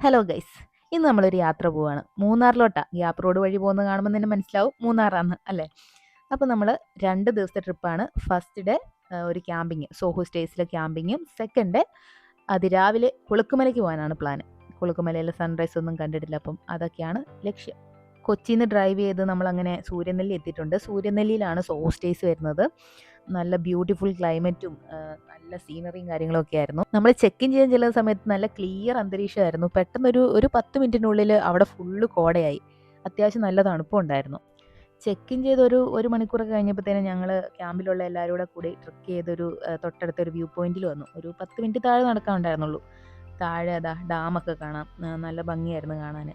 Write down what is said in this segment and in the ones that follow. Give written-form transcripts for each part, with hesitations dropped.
Hello guys, ഇന്ന് നമ്മളൊരു യാത്ര പോവാണ് മൂന്നാറിലോട്ടാ. ഗ്യാപ്പ് റോഡ് വഴി പോകുന്നത് കാണുമ്പോൾ തന്നെ മനസ്സിലാവും മൂന്നാറാന്ന് അല്ലേ. അപ്പോൾ നമ്മൾ 2 ദിവസത്തെ ട്രിപ്പാണ്. ഫസ്റ്റ് ഡേ ഒരു ക്യാമ്പിങ്, സോഹോ സ്റ്റേസിലെ ക്യാമ്പിങ്ങും. സെക്കൻഡ് ഡേ അതിരാവിലെ കുളുക്കുമലയ്ക്ക് പോകാനാണ് പ്ലാൻ. കുളുക്കുമലയിൽ സൺറൈസ് ഒന്നും കണ്ടിട്ടില്ല, അപ്പം അതൊക്കെയാണ് ലക്ഷ്യം. കൊച്ചിയിൽ നിന്ന് ഡ്രൈവ് ചെയ്ത് നമ്മളങ്ങനെ സൂര്യനെല്ലി എത്തിയിട്ടുണ്ട്. സൂര്യനെല്ലിയിലാണ് സോഹോ സ്റ്റേസ് വരുന്നത്. നല്ല ബ്യൂട്ടിഫുൾ ക്ലൈമറ്റും നല്ല സീനറിയും കാര്യങ്ങളൊക്കെ ആയിരുന്നു. നമ്മൾ ചെക്ക് ഇൻ ചെയ്യാൻ ചെല്ലുന്ന സമയത്ത് നല്ല ക്ലിയർ അന്തരീക്ഷമായിരുന്നു. പെട്ടെന്നൊരു 10 മിനിറ്റിനുള്ളിൽ അവിടെ ഫുള്ള് കോടയായി. അത്യാവശ്യം നല്ല തണുപ്പും ഉണ്ടായിരുന്നു. ചെക്ക് ഇൻ ചെയ്ത് ഒരു മണിക്കൂറൊക്കെ കഴിഞ്ഞപ്പോഴത്തേനും ഞങ്ങൾ ക്യാമ്പിലുള്ള എല്ലാവരും കൂടി ട്രക്ക് ചെയ്തൊരു തൊട്ടടുത്തൊരു വ്യൂ പോയിന്റിൽ വന്നു. ഒരു 10 മിനിറ്റ് താഴെ നടക്കാനുണ്ടായിരുന്നുള്ളൂ. താഴെ അതാ ഡാമൊക്കെ കാണാം. നല്ല ഭംഗിയായിരുന്നു കാണാൻ.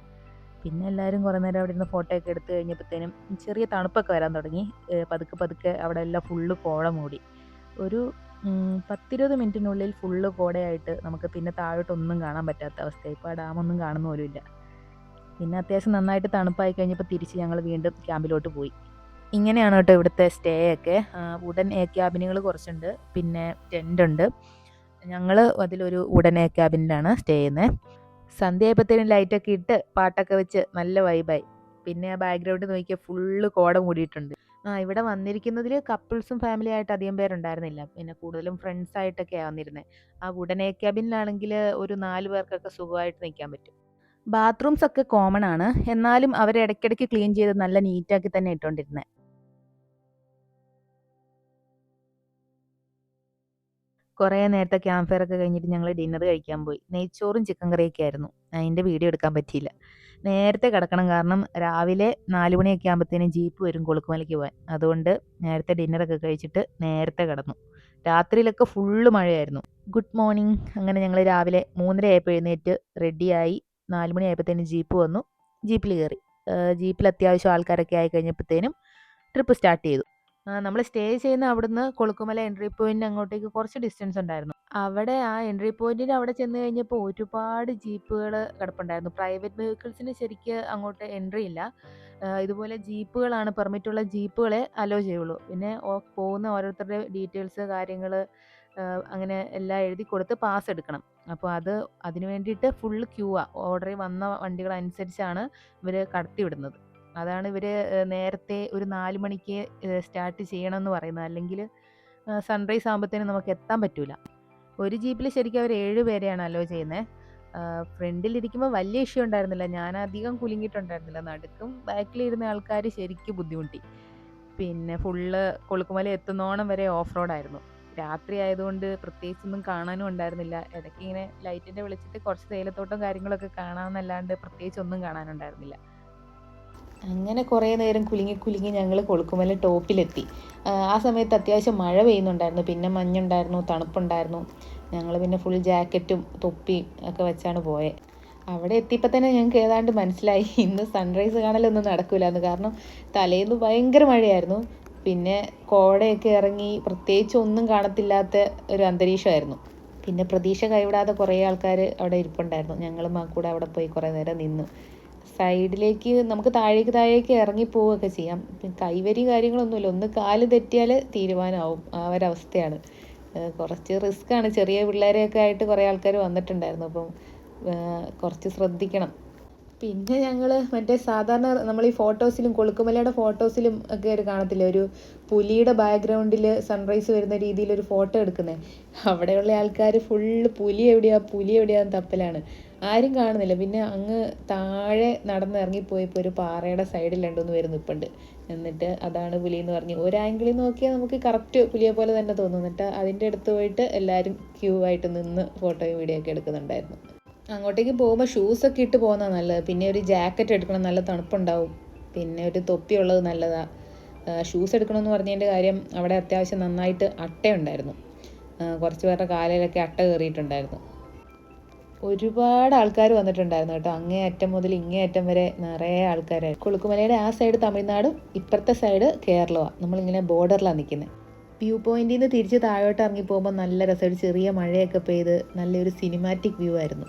പിന്നെ എല്ലാവരും കുറേ നേരം അവിടെ ഇരുന്ന് ഫോട്ടോ ഒക്കെ എടുത്ത് കഴിഞ്ഞപ്പോഴത്തേനും ചെറിയ തണുപ്പൊക്കെ വരാൻ തുടങ്ങി. പതുക്കെ പതുക്കെ അവിടെ എല്ലാം ഫുള്ള് കോട മൂടി. ഒരു 10-20 മിനിറ്റിനുള്ളിൽ ഫുള്ള് കോടയായിട്ട് നമുക്ക് പിന്നെ താഴോട്ടൊന്നും കാണാൻ പറ്റാത്ത അവസ്ഥയായി. ഇപ്പോൾ ആ ഡാമൊന്നും കാണുന്ന പോലുമില്ല. പിന്നെ അത്യാവശ്യം നന്നായിട്ട് തണുപ്പായി കഴിഞ്ഞപ്പോൾ തിരിച്ച് ഞങ്ങൾ വീണ്ടും ക്യാമ്പിലോട്ട് പോയി. ഇങ്ങനെയാണ് കേട്ടോ ഇവിടുത്തെ സ്റ്റേ ഒക്കെ. വുഡൻ ക്യാബിനുകൾ കുറച്ചുണ്ട്, പിന്നെ ടെൻ്റ് ഉണ്ട്. ഞങ്ങൾ അതിലൊരു വുഡൻ ക്യാബിനിലാണ് സ്റ്റേ ചെയ്യുന്നത്. സന്ധ്യ ആയപ്പോഴത്തേനും ലൈറ്റൊക്കെ ഇട്ട് പാട്ടൊക്കെ വെച്ച് നല്ല വൈബായി. പിന്നെ ആ ബാക്ക്ഗ്രൗണ്ട് നോക്കിയാൽ ഫുള്ള് കോട മൂടിയിട്ടുണ്ട്. ഇവിടെ വന്നിരിക്കുന്നതിൽ കപ്പിൾസും ഫാമിലി ആയിട്ട് അധികം പേരുണ്ടായിരുന്നില്ല. പിന്നെ കൂടുതലും ഫ്രണ്ട്സായിട്ടൊക്കെയാണ് വന്നിരുന്നത്. ആ വുഡൻ ക്യാബിനിലാണെങ്കിൽ ഒരു 4 പേർക്കൊക്കെ സുഖമായിട്ട് നിൽക്കാൻ പറ്റും. ബാത്റൂംസ് ഒക്കെ കോമൺ ആണ്, എന്നാലും അവർ ഇടയ്ക്കിടയ്ക്ക് ക്ലീൻ ചെയ്ത് നല്ല നീറ്റാക്കി തന്നെ ഇട്ടുകൊണ്ടിരുന്നത്. കുറേ നേരത്തെ ക്യാമ്പ് ഫയർ ഒക്കെ കഴിഞ്ഞിട്ട് ഞങ്ങൾ ഡിന്നർ കഴിക്കാൻ പോയി. നെയ്ച്ചോറും ചിക്കൻ കറിയൊക്കെ ആയിരുന്നു. അതിൻ്റെ വീഡിയോ എടുക്കാൻ പറ്റിയില്ല. നേരത്തെ കിടക്കണം, കാരണം രാവിലെ 4 മണിയൊക്കെ ആകുമ്പോഴത്തേനും ജീപ്പ് വരും കൊളുക്കുമലയ്ക്ക് പോകാൻ. അതുകൊണ്ട് നേരത്തെ ഡിന്നറൊക്കെ കഴിച്ചിട്ട് നേരത്തെ കിടന്നു. രാത്രിയിലൊക്കെ ഫുള്ള് മഴയായിരുന്നു. Good morning. അങ്ങനെ ഞങ്ങൾ രാവിലെ 3:30 ആയപ്പോൾ എഴുന്നേറ്റ് റെഡിയായി. 4 മണി ആയപ്പോഴത്തേനും ജീപ്പ് വന്നു. ജീപ്പിൽ കയറി. ജീപ്പിൽ അത്യാവശ്യം ആൾക്കാരൊക്കെ ആയി കഴിഞ്ഞപ്പോഴത്തേനും ട്രിപ്പ് സ്റ്റാർട്ട് ചെയ്തു. നമ്മൾ സ്റ്റേ ചെയ്യുന്ന അവിടുന്ന് കൊളുക്കുമല എൻട്രി പോയിന്റ് അങ്ങോട്ടേക്ക് കുറച്ച് ഡിസ്റ്റൻസ് ഉണ്ടായിരുന്നു. അവിടെ ആ എൻട്രി പോയിന്റിന് അവിടെ ചെന്ന് കഴിഞ്ഞപ്പോൾ ഒരുപാട് ജീപ്പുകൾ കിടപ്പുണ്ടായിരുന്നു. പ്രൈവറ്റ് വെഹിക്കിൾസിന് ശരിക്ക് അങ്ങോട്ട് എൻട്രി ഇല്ല. ഇതുപോലെ ജീപ്പുകളാണ്, പെർമിറ്റുള്ള ജീപ്പുകളെ അലോ ചെയ്യുള്ളൂ. പിന്നെ പോകുന്ന ഓരോരുത്തരുടെ ഡീറ്റെയിൽസ് കാര്യങ്ങൾ അങ്ങനെ എല്ലാം എഴുതി കൊടുത്ത് പാസ് എടുക്കണം. അപ്പോൾ അതിന് വേണ്ടിയിട്ട് ഫുള്ള് ക്യൂവാ. ഓർഡർ വന്ന വണ്ടികളനുസരിച്ചാണ് ഇവർ കടത്തിവിടുന്നത്. അതാണ് ഇവർ നേരത്തെ ഒരു 4 മണിക്ക് സ്റ്റാർട്ട് ചെയ്യണമെന്ന് പറയുന്നത്. അല്ലെങ്കിൽ സൺറൈസ് ആകുമ്പോഴത്തേനും നമുക്ക് എത്താൻ പറ്റൂല. ഒരു ജീപ്പിൽ ശരിക്കും അവർ 7 പേരെയാണ് അലോ ചെയ്യുന്നത്. ഫ്രണ്ടിലിരിക്കുമ്പോൾ വലിയ ഇഷ്യൂ ഉണ്ടായിരുന്നില്ല. ഞാൻ അധികം കുലുങ്ങിയിട്ടുണ്ടായിരുന്നില്ല. നടുക്കും ബാക്കിലിരുന്ന ആൾക്കാർ ശരിക്കും ബുദ്ധിമുട്ടി. പിന്നെ ഫുള്ള് കൊളുക്കുമല എത്തുന്നോണം വരെ ഓഫ് റോഡായിരുന്നു. രാത്രി ആയതുകൊണ്ട് പ്രത്യേകിച്ചൊന്നും കാണാനും ഉണ്ടായിരുന്നില്ല. ഇടയ്ക്ക് ഇങ്ങനെ ലൈറ്റിൻ്റെ വെളിച്ചത്തിൽ കുറച്ച് തേയിലത്തോട്ടം കാര്യങ്ങളൊക്കെ കാണാമെന്നല്ലാണ്ട് പ്രത്യേകിച്ച് ഒന്നും കാണാനുണ്ടായിരുന്നില്ല. അങ്ങനെ കുറേ നേരം കുലുങ്ങി കുലുങ്ങി ഞങ്ങൾ കൊളുക്കുമല ടോപ്പിലെത്തി. ആ സമയത്ത് അത്യാവശ്യം മഴ പെയ്യുന്നുണ്ടായിരുന്നു, പിന്നെ മഞ്ഞുണ്ടായിരുന്നു, തണുപ്പുണ്ടായിരുന്നു. ഞങ്ങൾ പിന്നെ ഫുൾ ജാക്കറ്റും തൊപ്പിയും ഒക്കെ വെച്ചാണ് പോയത്. അവിടെ എത്തിയപ്പോൾ തന്നെ ഞങ്ങൾക്ക് ഏതാണ്ട് മനസ്സിലായി ഇന്ന് സൺറൈസ് കാണലൊന്നും നടക്കില്ലാന്ന്. കാരണം തലേന്ന് ഭയങ്കര മഴയായിരുന്നു. പിന്നെ കോടയൊക്കെ ഇറങ്ങി പ്രത്യേകിച്ച് ഒന്നും കാണത്തില്ലാത്ത ഒരു അന്തരീക്ഷമായിരുന്നു. പിന്നെ പ്രതീക്ഷ കൈവിടാതെ കുറേ ആൾക്കാർ അവിടെ ഇരിപ്പുണ്ടായിരുന്നു. ഞങ്ങളും ആ കൂടെ അവിടെ പോയി കുറേ നേരം നിന്നു. സൈഡിലേക്ക് നമുക്ക് താഴേക്ക് ഇറങ്ങി പോവുകയൊക്കെ ചെയ്യാം. കൈവരി കാര്യങ്ങളൊന്നുമില്ല. ഒന്ന് കാല് തെറ്റിയാൽ തീരുമാനമാവും. ആ ഒരവസ്ഥയാണ്. കുറച്ച് റിസ്ക്കാണ്. ചെറിയ പിള്ളേരെയൊക്കെ ആയിട്ട് കുറേ ആൾക്കാർ വന്നിട്ടുണ്ടായിരുന്നു. അപ്പം കുറച്ച് ശ്രദ്ധിക്കണം. പിന്നെ ഞങ്ങൾ മറ്റേ സാധാരണ നമ്മൾ ഈ ഫോട്ടോസിലും കൊളുക്കുമലയുടെ ഫോട്ടോസിലും ഒക്കെ ഒരു കാണത്തില്ലേ, ഒരു പുലിയുടെ ബാക്ക്ഗ്രൗണ്ടിൽ സൺറൈസ് വരുന്ന രീതിയിലൊരു ഫോട്ടോ എടുക്കുന്നത്. അവിടെയുള്ള ആൾക്കാർ ഫുള്ള് പുലി എവിടെയാന്ന് തപ്പലാണ്. ആരും കാണുന്നില്ല. പിന്നെ അങ്ങ് താഴെ നടന്നിറങ്ങിപ്പോയപ്പോൾ ഒരു പാറയുടെ സൈഡിൽ രണ്ടൊന്ന് പേര് നിൽപ്പുണ്ട്. എന്നിട്ട് അതാണ് പുലി എന്ന് പറഞ്ഞ് ഒരു ആംഗിളിൽ നോക്കിയാൽ നമുക്ക് കറക്റ്റ് പുലിയെ പോലെ തന്നെ തോന്നും. എന്നിട്ട് അതിൻ്റെ അടുത്ത് പോയിട്ട് എല്ലാവരും ക്യൂ ആയിട്ട് നിന്ന് ഫോട്ടോയും വീഡിയോ ഒക്കെ എടുക്കുന്നുണ്ടായിരുന്നു. അങ്ങോട്ടേക്ക് പോകുമ്പോൾ ഷൂസൊക്കെ ഇട്ട് പോകുന്നതാണ് നല്ലത്. പിന്നെ ഒരു ജാക്കറ്റ് എടുക്കണം, നല്ല തണുപ്പുണ്ടാവും. പിന്നെ ഒരു തൊപ്പി ഉള്ളത് നല്ലതാണ്. ഷൂസ് എടുക്കണമെന്ന് പറഞ്ഞതിൻ്റെ കാര്യം, അവിടെ അത്യാവശ്യം നന്നായിട്ട് അട്ടയുണ്ടായിരുന്നു. കുറച്ച് പേരുടെ കാലിലൊക്കെ അട്ട കയറിയിട്ടുണ്ടായിരുന്നു. ഒരുപാട് ആൾക്കാർ വന്നിട്ടുണ്ടായിരുന്നു കേട്ടോ. അങ്ങേ അറ്റം മുതൽ ഇങ്ങേ അറ്റം വരെ നിറയെ ആൾക്കാരായിരുന്നു. കൊളുക്കുമലയുടെ ആ സൈഡ് തമിഴ്നാടും ഇപ്പുറത്തെ സൈഡ് കേരളമാണ്. നമ്മളിങ്ങനെ ബോർഡറിലാണ് നിൽക്കുന്നത്. വ്യൂ പോയിന്റിൽ നിന്ന് തിരിച്ച് താഴോട്ട് ഇറങ്ങി പോകുമ്പോൾ നല്ല രസമായിട്ട് ചെറിയ മഴയൊക്കെ പെയ്ത് നല്ലൊരു സിനിമാറ്റിക് വ്യൂ ആയിരുന്നു.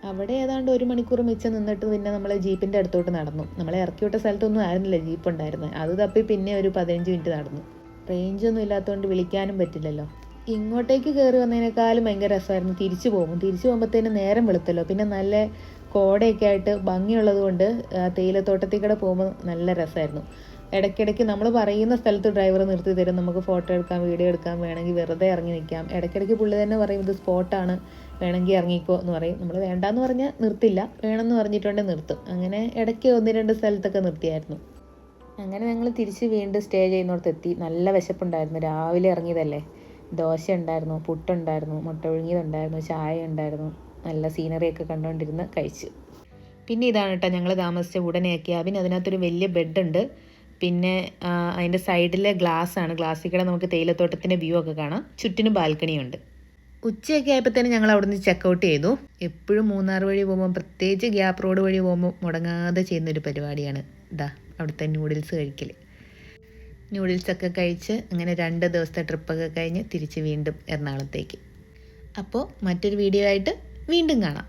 അവിടെ ഏതാണ്ട് 1 മണിക്കൂർ മിച്ചം നിന്നിട്ട് പിന്നെ നമ്മൾ ജീപ്പിൻ്റെ അടുത്തോട്ട് നടന്നു. നമ്മളെ ഇറക്കി വിട്ട സ്ഥലത്തൊന്നും ആയിരുന്നില്ല ജീപ്പ് ഉണ്ടായിരുന്നത്. അത് തപ്പി പിന്നെ ഒരു 15 മിനിറ്റ് നടന്നു. റേഞ്ചൊന്നും ഇല്ലാത്തതുകൊണ്ട് വിളിക്കാനും പറ്റില്ലല്ലോ. ഇങ്ങോട്ടേക്ക് കയറി വന്നതിനേക്കാളും ഭയങ്കര രസമായിരുന്നു തിരിച്ചു പോകുമ്പോഴത്തേനും നേരം വെളുത്തല്ലോ. പിന്നെ നല്ല കോടയൊക്കെ ആയിട്ട് ഭംഗിയുള്ളത് കൊണ്ട് തേയിലത്തോട്ടത്തിൽ കൂടെ പോകുമ്പോൾ നല്ല രസമായിരുന്നു. ഇടയ്ക്കിടയ്ക്ക് നമ്മൾ പറയുന്ന സ്ഥലത്ത് ഡ്രൈവർ നിർത്തി തരും, നമുക്ക് ഫോട്ടോ എടുക്കാം, വീഡിയോ എടുക്കാം, വേണമെങ്കിൽ വെറുതെ ഇറങ്ങി നിൽക്കാം. ഇടയ്ക്കിടയ്ക്ക് പുള്ളി തന്നെ പറയും ഇത് സ്പോട്ടാണ്, വേണമെങ്കിൽ ഇറങ്ങിക്കോ എന്ന് പറയും. നമ്മൾ വേണ്ടാന്ന് പറഞ്ഞാൽ നിർത്തില്ല, വേണമെന്ന് പറഞ്ഞിട്ടുണ്ടെങ്കിൽ നിർത്തും. അങ്ങനെ ഇടയ്ക്ക് 1-2 സ്ഥലത്തൊക്കെ നിർത്തിയായിരുന്നു. അങ്ങനെ ഞങ്ങൾ തിരിച്ച് വീണ്ടും സ്റ്റേ ചെയ്യുന്നിടത്തെത്തി. നല്ല വിശപ്പുണ്ടായിരുന്നു, രാവിലെ ഇറങ്ങിയതല്ലേ. ദോശ ഉണ്ടായിരുന്നു, പുട്ടുണ്ടായിരുന്നു, മുട്ട പുഴുങ്ങിയതുണ്ടായിരുന്നു, ചായ ഉണ്ടായിരുന്നു. നല്ല സീനറിയൊക്കെ കണ്ടുകൊണ്ടിരുന്ന് കഴിച്ചു. പിന്നെ ഇതാണ് കേട്ടോ ഞങ്ങൾ താമസിച്ച ഉടനെ ക്യാബിൻ. അതിനകത്തൊരു വലിയ ബെഡുണ്ട്. പിന്നെ അതിൻ്റെ സൈഡിലെ ഗ്ലാസ്സാണ്, ഗ്ലാസ്സിൽ കൂടെ നമുക്ക് തേയിലത്തോട്ടത്തിൻ്റെ വ്യൂ ഒക്കെ കാണാം. ചുറ്റിനും ബാൽക്കണിയുണ്ട്. ഉച്ചയൊക്കെ ആയപ്പോഴത്തേനും ഞങ്ങൾ അവിടെ നിന്ന് ചെക്കൗട്ട് ചെയ്തു. എപ്പോഴും മൂന്നാർ വഴി പോകുമ്പോൾ, പ്രത്യേകിച്ച് ഗ്യാപ്പ് റോഡ് വഴി പോകുമ്പോൾ മുടങ്ങാതെ ചെയ്യുന്നൊരു പരിപാടിയാണ് അവിടുത്തെ നൂഡിൽസ് കഴിക്കൽ. നൂഡിൽസൊക്കെ കഴിച്ച് അങ്ങനെ 2 ദിവസത്തെ ട്രിപ്പൊക്കെ കഴിഞ്ഞ് തിരിച്ച് വീണ്ടും എറണാകുളത്തേക്ക്. അപ്പോൾ മറ്റൊരു വീഡിയോ ആയിട്ട് വീണ്ടും കാണാം.